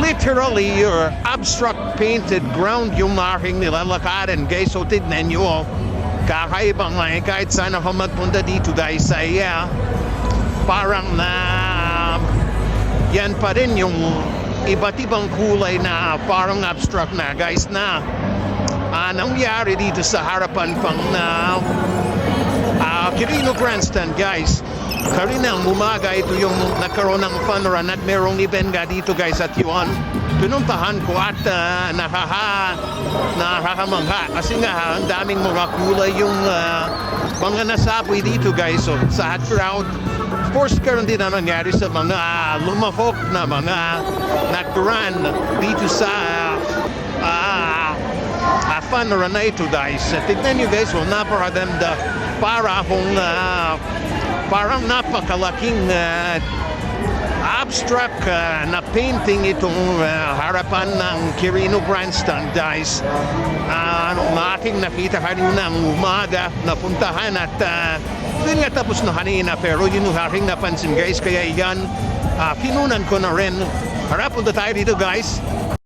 literally your abstract painted ground yung aking nilalakaran, guys. So tignan nyo, oh. Kakaibang kahit saan ako magpunta dito, guys, ay parang yan pa rin yung iba't ibang kulay na parang abstract na, guys, na nangyari dito sa harapan pang Quirino Grandstand, guys. Kaninang umaga ito yung nagkaroon ng fun run at merong event nga dito, guys, at yun pinuntahan ko at nakakamangha kasi nga ang daming mga kulay yung mga nasaboy dito, guys. So sa hot crowd, of course, karon din na nangyari sa mga lumahok na mga nag-run dito sa fun run na ito, guys. Tignan nyo, guys, well, napakaganda para akong parang napakalaking abstract na painting itong harapan ng Quirino Grandstand, guys. Aking nakita kanina ng umaga, napuntahan at hindi nga tapos na kanina, pero yun yung aking napansin, guys. Kaya yan, pinunan ko na rin. Harap, punta tayo dito, guys.